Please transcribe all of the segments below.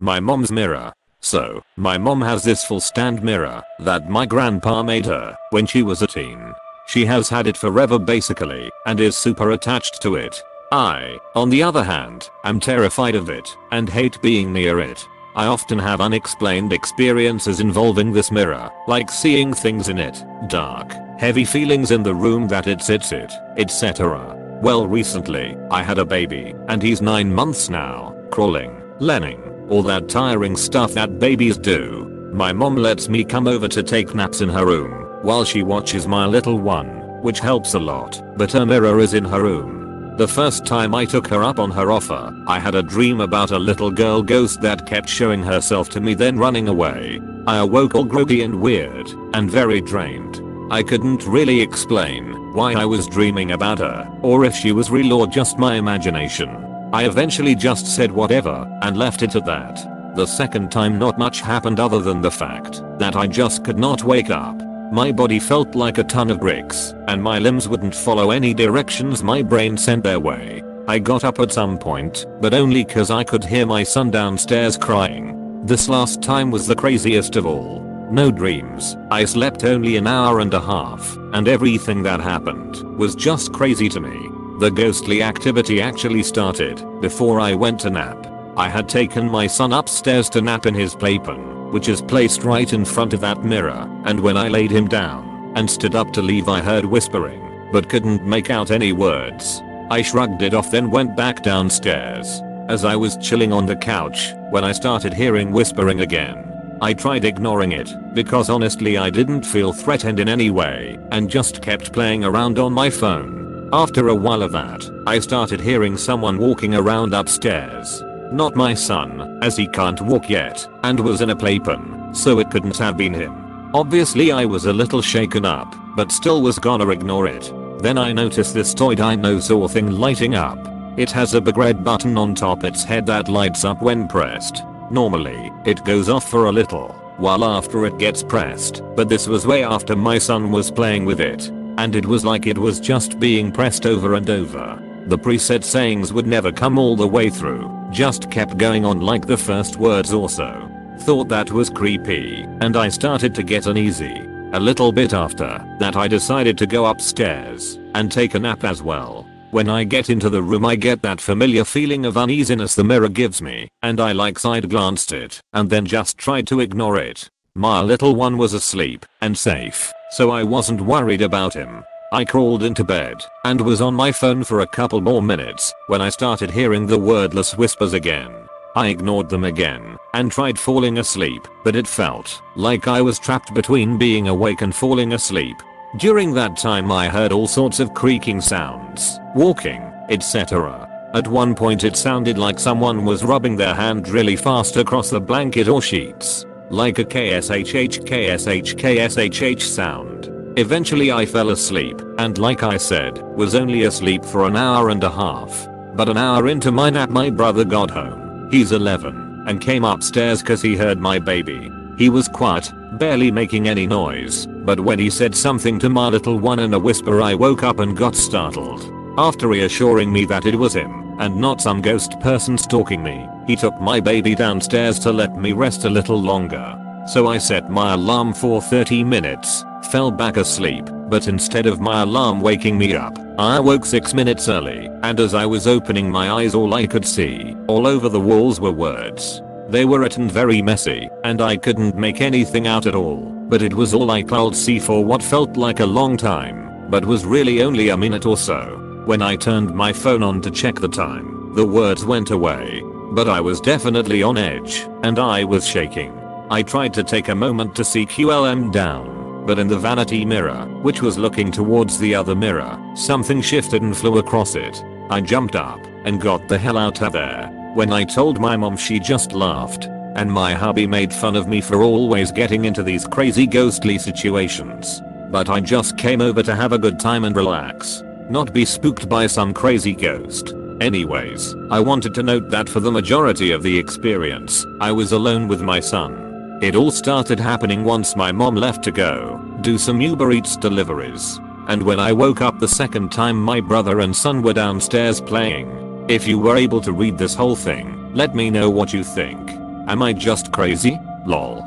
my mom's mirror. So, my mom has this full stand mirror that my grandpa made her when she was a teen. She has had it forever basically and is super attached to it. I, on the other hand, am terrified of it and hate being near it. I often have unexplained experiences involving this mirror, like seeing things in it, dark, heavy feelings in the room that it sits in, etc. Well, recently, I had a baby, and he's 9 months now, crawling, learning, all that tiring stuff that babies do. My mom lets me come over to take naps in her room, while she watches my little one, which helps a lot, but her mirror is in her room. The first time I took her up on her offer, I had a dream about a little girl ghost that kept showing herself to me then running away. I awoke all groggy and weird, and very drained. I couldn't really explain why I was dreaming about her, or if she was real or just my imagination. I eventually just said whatever, and left it at that. The second time not much happened other than the fact that I just could not wake up. My body felt like a ton of bricks, and my limbs wouldn't follow any directions my brain sent their way. I got up at some point, but only cause I could hear my son downstairs crying. This last time was the craziest of all. No dreams, I slept only an hour and a half, and everything that happened was just crazy to me. The ghostly activity actually started before I went to nap. I had taken my son upstairs to nap in his playpen, which is placed right in front of that mirror, and when I laid him down and stood up to leave I heard whispering, but couldn't make out any words. I shrugged it off then went back downstairs. As I was chilling on the couch, when I started hearing whispering again. I tried ignoring it, because honestly I didn't feel threatened in any way, and just kept playing around on my phone. After a while of that, I started hearing someone walking around upstairs. Not my son, as he can't walk yet, and was in a playpen, so it couldn't have been him. Obviously I was a little shaken up, but still was gonna ignore it. Then I noticed this toy dinosaur thing lighting up. It has a big red button on top its head that lights up when pressed. Normally, it goes off for a little while after it gets pressed, but this was way after my son was playing with it. And it was like it was just being pressed over and over. The preset sayings would never come all the way through, just kept going on like the first words or so. Thought that was creepy, and I started to get uneasy. A little bit after that I decided to go upstairs and take a nap as well. When I get into the room I get that familiar feeling of uneasiness the mirror gives me, and I like side glanced it and then just tried to ignore it. My little one was asleep and safe, so I wasn't worried about him. I crawled into bed and was on my phone for a couple more minutes when I started hearing the wordless whispers again. I ignored them again and tried falling asleep, but it felt like I was trapped between being awake and falling asleep. During that time I heard all sorts of creaking sounds, walking, etc. At one point it sounded like someone was rubbing their hand really fast across the blanket or sheets. Like a KSHH sound. Eventually I fell asleep, and like I said, was only asleep for an hour and a half. But an hour into my nap my brother got home. He's 11, and came upstairs cause he heard my baby. He was quiet, barely making any noise, but when he said something to my little one in a whisper I woke up and got startled. After reassuring me that it was him, and not some ghost person stalking me, he took my baby downstairs to let me rest a little longer. So I set my alarm for 30 minutes, fell back asleep, but instead of my alarm waking me up, I awoke 6 minutes early, and as I was opening my eyes all I could see, all over the walls were words. They were written very messy, and I couldn't make anything out at all, but it was all I could see for what felt like a long time, but was really only a minute or so. When I turned my phone on to check the time, the words went away, but I was definitely on edge, and I was shaking. I tried to take a moment to see QLM down, but in the vanity mirror, which was looking towards the other mirror, something shifted and flew across it. I jumped up and got the hell out of there. When I told my mom she just laughed, and my hubby made fun of me for always getting into these crazy ghostly situations. But I just came over to have a good time and relax. Not be spooked by some crazy ghost. Anyways, I wanted to note that for the majority of the experience, I was alone with my son. It all started happening once my mom left to go do some Uber Eats deliveries. And when I woke up the second time my brother and son were downstairs playing. If you were able to read this whole thing, let me know what you think. Am I just crazy? Lol.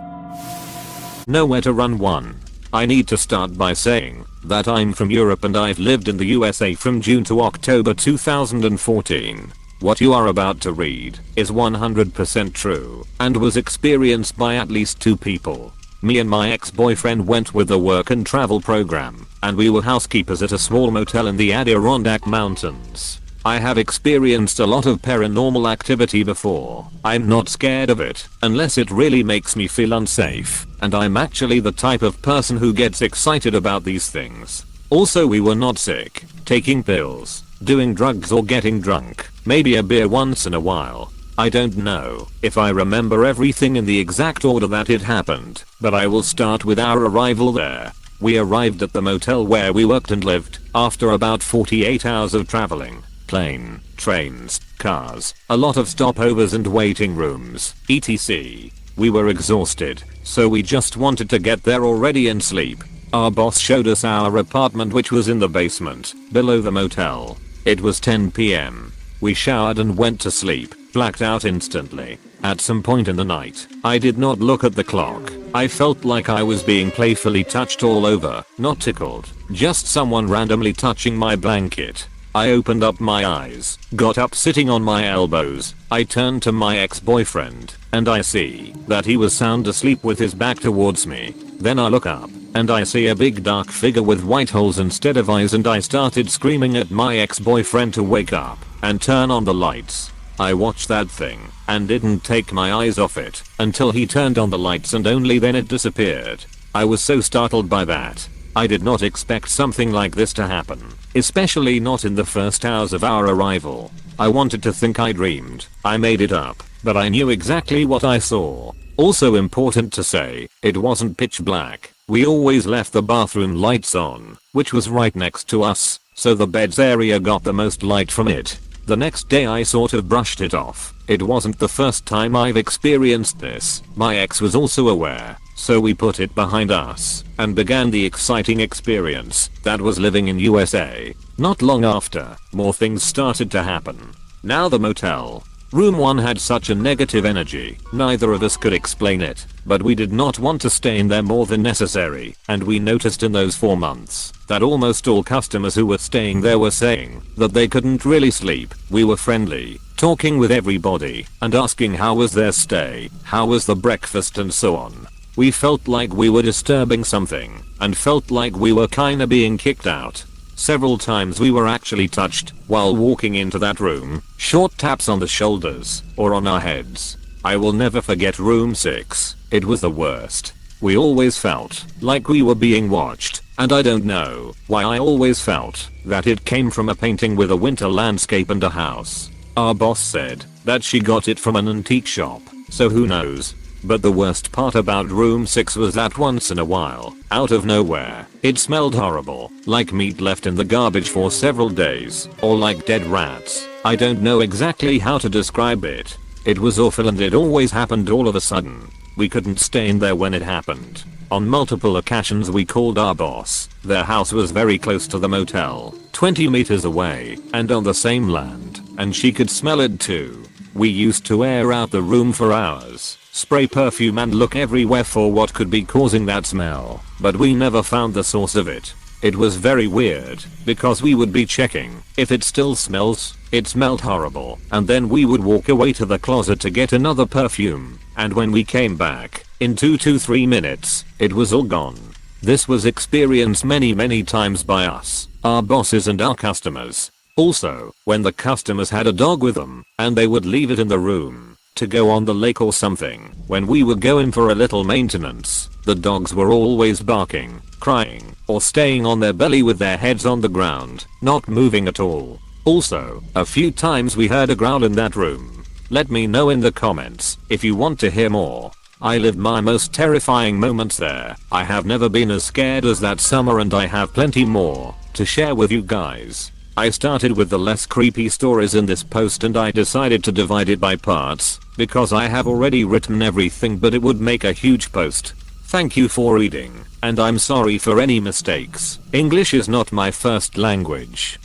Nowhere to run 1. I need to start by saying that I'm from Europe and I've lived in the USA from June to October 2014. What you are about to read is 100% true and was experienced by at least 2 people. Me and my ex-boyfriend went with a work and travel program, and we were housekeepers at a small motel in the Adirondack Mountains. I have experienced a lot of paranormal activity before. I'm not scared of it, unless it really makes me feel unsafe, and I'm actually the type of person who gets excited about these things. Also, we were not sick, taking pills, doing drugs or getting drunk, maybe a beer once in a while. I don't know if I remember everything in the exact order that it happened, but I will start with our arrival there. We arrived at the motel where we worked and lived after about 48 hours of traveling. Plane, trains, cars, a lot of stopovers and waiting rooms, etc. We were exhausted, so we just wanted to get there already and sleep. Our boss showed us our apartment, which was in the basement, below the motel. It was 10 p.m. We showered and went to sleep, blacked out instantly. At some point in the night, I did not look at the clock. I felt like I was being playfully touched all over, not tickled, just someone randomly touching my blanket. I opened up my eyes, got up sitting on my elbows. I turned to my ex-boyfriend, and I see that he was sound asleep with his back towards me. Then I look up, and I see a big dark figure with white holes instead of eyes, and I started screaming at my ex-boyfriend to wake up and turn on the lights. I watched that thing and didn't take my eyes off it until he turned on the lights, and only then it disappeared. I was so startled by that. I did not expect something like this to happen, especially not in the first hours of our arrival. I wanted to think I dreamed. I made it up, but I knew exactly what I saw. Also important to say, it wasn't pitch black. We always left the bathroom lights on, which was right next to us, so the beds area got the most light from it. The next day I sort of brushed it off. It wasn't the first time I've experienced this. My ex was also aware, so we put it behind us and began the exciting experience that was living in USA. Not long after, more things started to happen. Now the motel. Room 1 had such a negative energy, neither of us could explain it, but we did not want to stay in there more than necessary, and we noticed in those 4 months that almost all customers who were staying there were saying that they couldn't really sleep. We were friendly, talking with everybody, and asking how was their stay, how was the breakfast, and so on. We felt like we were disturbing something, and felt like we were kinda being kicked out. Several times we were actually touched while walking into that room, short taps on the shoulders or on our heads. I will never forget room 6. It was the worst. We always felt like we were being watched, and I don't know why I always felt that it came from a painting with a winter landscape and a house. Our boss said that she got it from an antique shop, so who knows. But the worst part about room 6 was that once in a while, out of nowhere, it smelled horrible, like meat left in the garbage for several days, or like dead rats. I don't know exactly how to describe it. It was awful, and it always happened all of a sudden. We couldn't stay in there when it happened. On multiple occasions we called our boss. Their house was very close to the motel, 20 meters away, and on the same land, and she could smell it too. We used to air out the room for hours, spray perfume and look everywhere for what could be causing that smell, but we never found the source of it. It was very weird, because we would be checking if it still smells. It smelled horrible, and then we would walk away to the closet to get another perfume, and when we came back, in 2 to 3 minutes, it was all gone. This was experienced many times by us, our bosses, and our customers. Also, when the customers had a dog with them, and they would leave it in the room to go on the lake or something, when we were going for a little maintenance, the dogs were always barking, crying, or staying on their belly with their heads on the ground, not moving at all. Also, a few times we heard a growl in that room. Let me know in the comments if you want to hear more. I lived my most terrifying moments there. I have never been as scared as that summer, and I have plenty more to share with you guys. I started with the less creepy stories in this post, and I decided to divide it by parts because I have already written everything, but it would make a huge post. Thank you for reading, and I'm sorry for any mistakes. English is not my first language.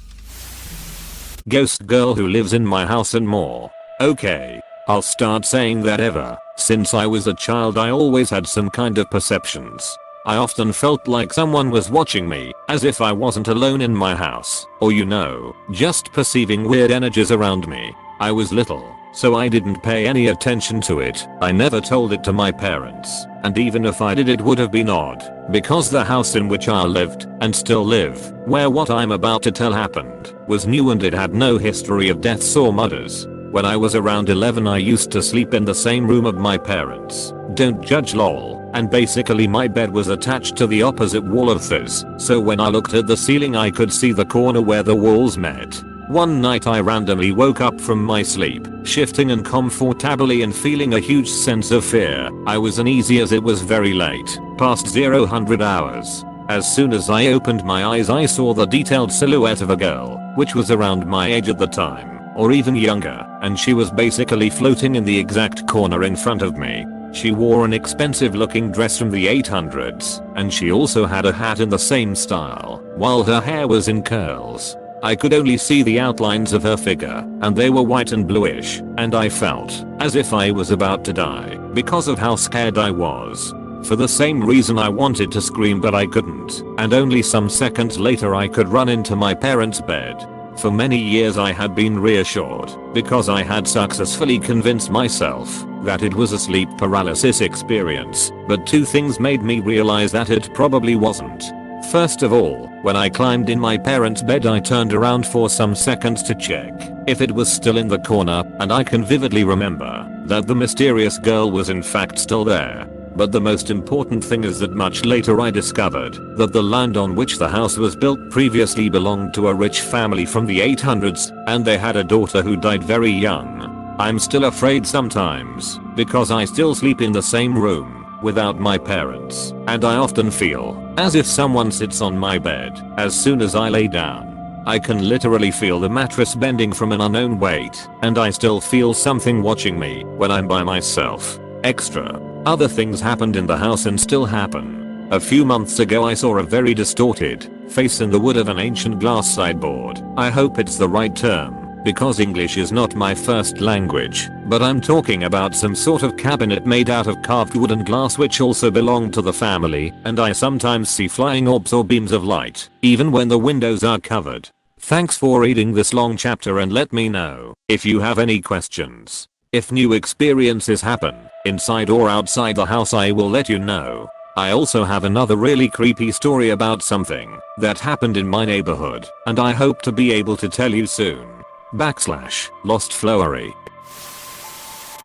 Ghost girl who lives in my house and more. Okay. I'll start saying that ever since I was a child I always had some kind of perceptions. I often felt like someone was watching me, as if I wasn't alone in my house, or just perceiving weird energies around me. I was little, so I didn't pay any attention to it. I never told it to my parents, and even if I did it would have been odd, because the house in which I lived, and still live, where what I'm about to tell happened, was new and it had no history of deaths or murders. When I was around 11 I used to sleep in the same room of my parents. Don't judge lol. And basically my bed was attached to the opposite wall of this, so when I looked at the ceiling I could see the corner where the walls met. One night I randomly woke up from my sleep, shifting uncomfortably and feeling a huge sense of fear. I was uneasy as it was very late, past 0 hours. As soon as I opened my eyes I saw the detailed silhouette of a girl, which was around my age at the time, or even younger, and she was basically floating in the exact corner in front of me. She wore an expensive looking dress from the 800s, and she also had a hat in the same style, while her hair was in curls. I could only see the outlines of her figure, and they were white and bluish, and I felt as if I was about to die because of how scared I was. For the same reason I wanted to scream but I couldn't, and only some seconds later I could run into my parents' bed. For many years I had been reassured, because I had successfully convinced myself that it was a sleep paralysis experience, but two things made me realize that it probably wasn't. First of all, when I climbed in my parents' bed I turned around for some seconds to check if it was still in the corner, and I can vividly remember that the mysterious girl was in fact still there. But the most important thing is that much later I discovered that the land on which the house was built previously belonged to a rich family from the 800s, and they had a daughter who died very young. I'm still afraid sometimes, because I still sleep in the same room without my parents, and I often feel as if someone sits on my bed as soon as I lay down. I can literally feel the mattress bending from an unknown weight, and I still feel something watching me when I'm by myself. Extra. Other things happened in the house and still happen. A few months ago I saw a very distorted face in the wood of an ancient glass sideboard. I hope it's the right term, because English is not my first language, but I'm talking about some sort of cabinet made out of carved wood and glass which also belonged to the family, and I sometimes see flying orbs or beams of light, even when the windows are covered. Thanks for reading this long chapter and let me know if you have any questions. If new experiences happen, inside or outside the house I will let you know. I also have another really creepy story about something that happened in my neighborhood, and I hope to be able to tell you soon. /Lost Flowery.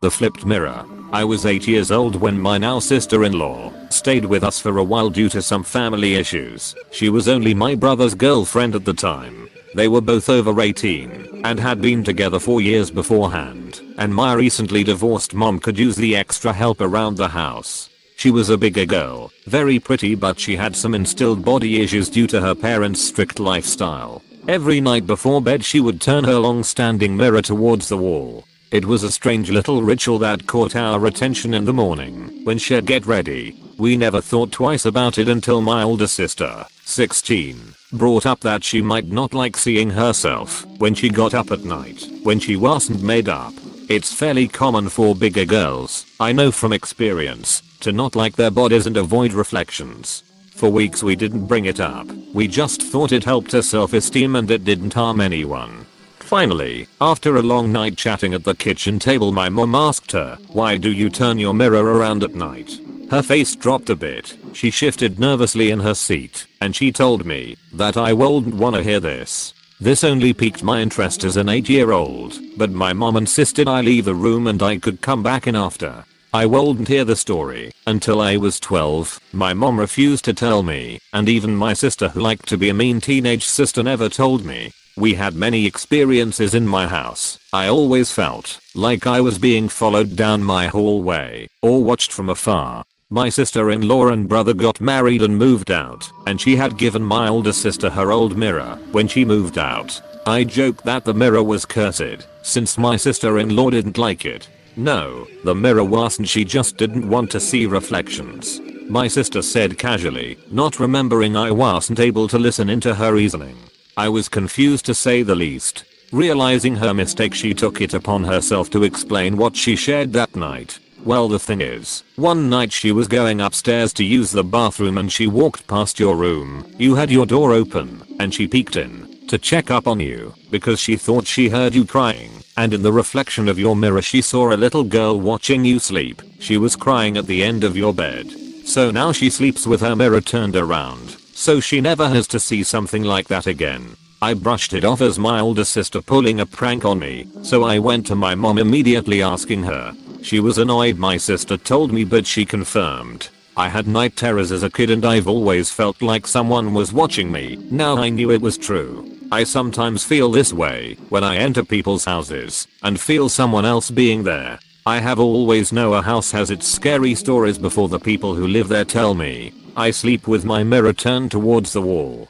The flipped mirror. I was 8 years old when my now sister-in-law stayed with us for a while due to some family issues. She was only my brother's girlfriend at the time. They were both over 18 and had been together 4 years beforehand, and my recently divorced mom could use the extra help around the house. She was a bigger girl, very pretty, but she had some instilled body issues due to her parents' strict lifestyle. Every night before bed she would turn her long-standing mirror towards the wall. It was a strange little ritual that caught our attention in the morning when she'd get ready. We never thought twice about it until my older sister, 16, brought up that she might not like seeing herself when she got up at night when she wasn't made up. It's fairly common for bigger girls, I know from experience, to not like their bodies and avoid reflections. For weeks we didn't bring it up. We just thought it helped her self-esteem and it didn't harm anyone. Finally, after a long night chatting at the kitchen table, my mom asked her, "Why do you turn your mirror around at night?" Her face dropped a bit, she shifted nervously in her seat, and she told me that I wouldn't wanna hear this. This only piqued my interest as an 8-year-old, but my mom insisted I leave the room and I could come back in after. I wouldn't hear the story until I was 12. My mom refused to tell me, and even my sister, who liked to be a mean teenage sister, never told me. We had many experiences in my house. I always felt like I was being followed down my hallway or watched from afar. My sister-in-law and brother got married and moved out, and she had given my older sister her old mirror when she moved out. I joked that the mirror was cursed, since my sister-in-law didn't like it. No, the mirror wasn't, she just didn't want to see reflections. My sister said casually, not remembering I wasn't able to listen into her reasoning. I was confused to say the least. Realizing her mistake, she took it upon herself to explain what she shared that night. Well, the thing is, one night she was going upstairs to use the bathroom and she walked past your room. You had your door open and she peeked in to check up on you because she thought she heard you crying, and in the reflection of your mirror she saw a little girl watching you sleep. She was crying at the end of your bed. So now she sleeps with her mirror turned around, so she never has to see something like that again. I brushed it off as my older sister pulling a prank on me, so I went to my mom immediately asking her. She was annoyed my sister told me, but she confirmed. I had night terrors as a kid and I've always felt like someone was watching me. Now I knew it was true. I sometimes feel this way when I enter people's houses and feel someone else being there. I have always know a house has its scary stories before the people who live there tell me. I sleep with my mirror turned towards the wall.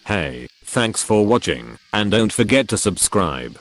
Hey, thanks for watching and don't forget to subscribe.